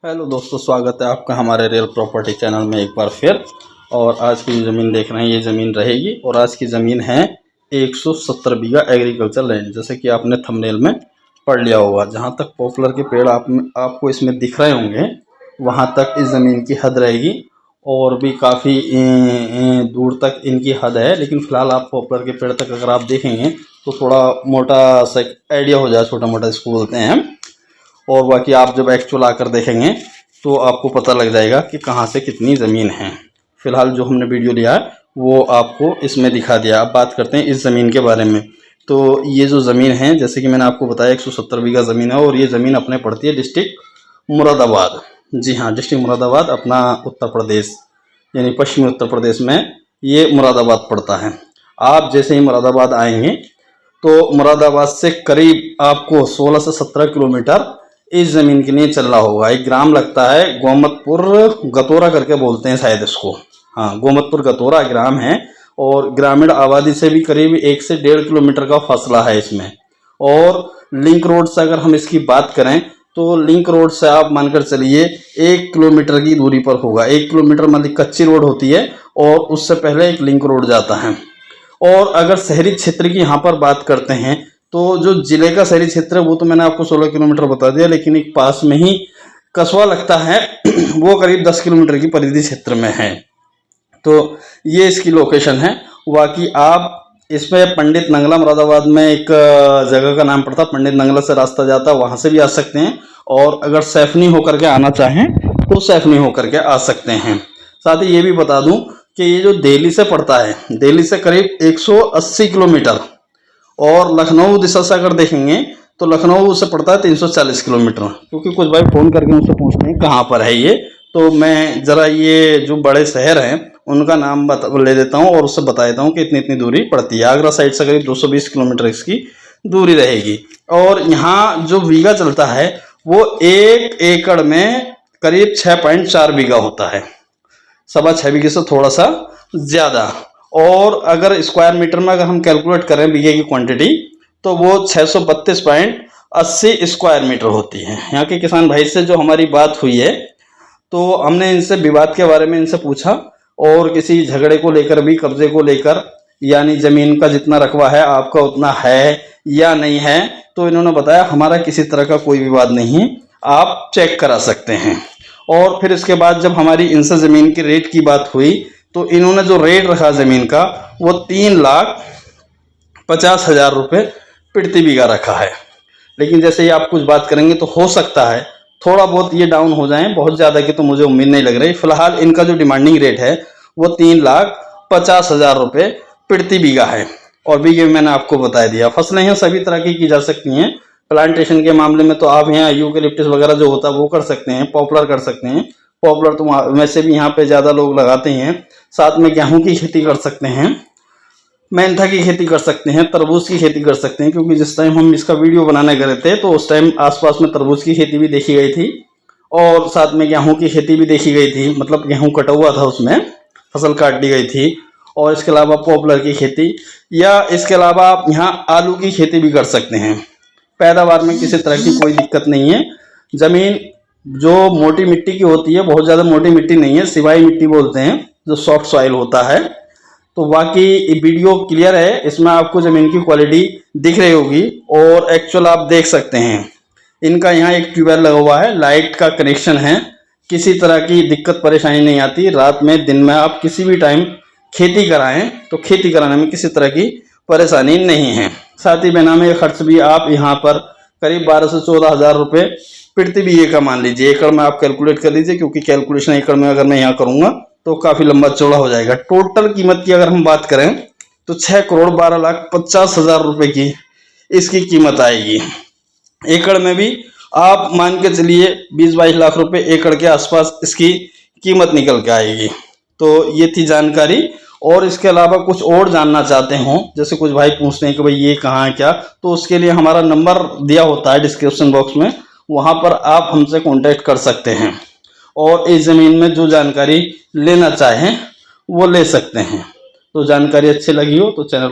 Hello दोस्तों, स्वागत है आपका हमारे रियल प्रॉपर्टी चैनल में एक बार फिर। और आज की जो ज़मीन देख रहे हैं ये ज़मीन रहेगी और आज की ज़मीन है 170 बीघा एग्रीकल्चर लैंड, जैसे कि आपने थंबनेल में पढ़ लिया होगा। जहाँ तक पॉपुलर के पेड़ आपको इसमें दिख रहे होंगे वहाँ तक इस ज़मीन की हद रहेगी और भी काफ़ी दूर तक इनकी हद है। लेकिन फ़िलहाल आप पॉपुलर के पेड़ तक अगर आप देखेंगे तो थोड़ा मोटा सा आइडिया हो जाए, छोटा मोटा इसको बोलते हैं। और बाकी आप जब एक्चुअल आकर देखेंगे तो आपको पता लग जाएगा कि कहाँ से कितनी ज़मीन है। फ़िलहाल जो हमने वीडियो लिया है वो आपको इसमें दिखा दिया। अब बात करते हैं इस ज़मीन के बारे में। तो ये जो ज़मीन है, जैसे कि मैंने आपको बताया 170 बीघा ज़मीन है और ये ज़मीन अपने पड़ती है डिस्ट्रिक्ट मुरादाबाद। जी हाँ, डिस्ट्रिक्ट मुरादाबाद अपना उत्तर प्रदेश यानी पश्चिमी उत्तर प्रदेश में ये मुरादाबाद पड़ता है। आप जैसे ही मुरादाबाद आएंगे तो मुरादाबाद से करीब आपको 16 से 17 किलोमीटर इस ज़मीन के लिए चलना होगा। एक ग्राम लगता है, गोमतपुर गतोरा करके बोलते हैं शायद इसको। हाँ, गोमतपुर गतोरा ग्राम है और ग्रामीण आबादी से भी करीब 1 से 1.5 किलोमीटर का फासला है इसमें। और लिंक रोड से अगर हम इसकी बात करें तो लिंक रोड से आप मानकर चलिए 1 किलोमीटर की दूरी पर होगा। 1 किलोमीटर मतलब कच्ची रोड होती है और उससे पहले एक लिंक रोड जाता है। और अगर शहरी क्षेत्र की यहाँ पर बात करते हैं तो जो जिले का शहरी क्षेत्र है वो तो मैंने आपको 16 किलोमीटर बता दिया, लेकिन एक पास में ही कस्बा लगता है वो करीब 10 किलोमीटर की परिधि क्षेत्र में है। तो ये इसकी लोकेशन है। बाकी आप इसमें पंडित नंगला मुरादाबाद में एक जगह का नाम पड़ता, पंडित नंगला से रास्ता जाता, वहाँ से भी आ सकते हैं। और अगर सैफनी होकर के आना चाहें तो सैफनी होकर के आ सकते हैं। साथ ही ये भी बता दूं कि ये जो दिल्ली से पड़ता है, दिल्ली से करीब 180 किलोमीटर और लखनऊ दिशा से अगर देखेंगे तो लखनऊ से पड़ता है 340 किलोमीटर। क्योंकि कुछ भाई फ़ोन करके मुझसे पूछते हैं कहाँ पर है ये, तो मैं ज़रा ये जो बड़े शहर हैं उनका नाम ले देता हूँ और उससे बता देता हूँ कि इतनी इतनी दूरी पड़ती है। आगरा साइड से करीब 220 किलोमीटर इसकी दूरी रहेगी। और यहाँ जो बीघा चलता है वो 1 एकड़ में करीब 6.4 बीघा होता है, 6.25 बीघे से थोड़ा सा ज़्यादा। और अगर स्क्वायर मीटर में अगर हम कैलकुलेट करें बीघे की क्वांटिटी तो वो 632.80 स्क्वायर मीटर होती है। यहाँ के किसान भाई से जो हमारी बात हुई है तो हमने इनसे विवाद के बारे में इनसे पूछा और किसी झगड़े को लेकर भी, कब्जे को लेकर, यानी ज़मीन का जितना रकबा है आपका उतना है या नहीं है, तो इन्होंने बताया हमारा किसी तरह का कोई विवाद नहीं, आप चेक करा सकते हैं। और फिर इसके बाद जब हमारी इनसे ज़मीन की रेट की बात हुई तो इन्होंने जो रेट रखा ज़मीन का वो 3,50,000 रुपये प्रति बीघा रखा है। लेकिन जैसे ही आप कुछ बात करेंगे तो हो सकता है थोड़ा बहुत ये डाउन हो जाए, बहुत ज़्यादा की तो मुझे उम्मीद नहीं लग रही। फिलहाल इनका जो डिमांडिंग रेट है वो 3,50,000 रुपये प्रति बीघा है। और बीघे में मैंने आपको बता दिया। फसलें हैं सभी तरह की जा सकती हैं। प्लांटेशन के मामले में तो आप यहाँ यूकेलिप्टस वगैरह जो होता है वो कर सकते हैं, पॉपुलर कर सकते हैं। पॉपुलर तो वैसे भी यहाँ पे ज़्यादा लोग लगाते हैं। साथ में गेहूं की खेती कर सकते हैं, मेंथा की खेती कर सकते हैं, तरबूज की खेती कर सकते हैं। क्योंकि जिस टाइम हम इसका वीडियो बनाने गए थे तो उस टाइम आसपास में तरबूज की खेती भी देखी गई थी और साथ में गेहूं की खेती भी देखी गई थी। मतलब गेहूं कटा हुआ था, उसमें फसल काट दी गई थी। और इसके अलावा पॉपुलर की खेती, या इसके अलावा आप यहाँ आलू की खेती भी कर सकते हैं। पैदावार में किसी तरह की कोई दिक्कत नहीं है। ज़मीन जो मोटी मिट्टी की होती है, बहुत ज़्यादा मोटी मिट्टी नहीं है, सिवाई मिट्टी बोलते हैं, जो सॉफ्ट सॉइल होता है। तो बाकी वीडियो क्लियर है, इसमें आपको ज़मीन की क्वालिटी दिख रही होगी और एक्चुअल आप देख सकते हैं। इनका यहाँ एक ट्यूबवेल लगा हुआ है, लाइट का कनेक्शन है, किसी तरह की दिक्कत परेशानी नहीं आती। रात में दिन में आप किसी भी टाइम खेती कराएं तो खेती कराने में किसी तरह की परेशानी नहीं है। साथ ही बेनामे खर्च भी आप यहाँ पर करीब 12 से 14 हज़ार रुपये प्रति बीघे का मान लीजिए। एकड़ में आप कैलकुलेट कर लीजिए, क्योंकि कैलकुलेशन एकड़ में अगर मैं यहाँ करूँगा तो काफ़ी लंबा चौड़ा हो जाएगा। टोटल कीमत की अगर हम बात करें तो 6,12,50,000 रुपये की इसकी कीमत आएगी। एकड़ में भी आप मान के चलिए 20-22 लाख रुपए एकड़ के आसपास इसकी कीमत निकल के आएगी। तो ये थी जानकारी। और इसके अलावा कुछ और जानना चाहते हों, जैसे कुछ भाई पूछते हैं कि भाई ये कहाँ है क्या, तो उसके लिए हमारा नंबर दिया होता है डिस्क्रिप्शन बॉक्स में, वहाँ पर आप हमसे कांटेक्ट कर सकते हैं और इस ज़मीन में जो जानकारी लेना चाहें वो ले सकते हैं। तो जानकारी अच्छी लगी हो तो चैनल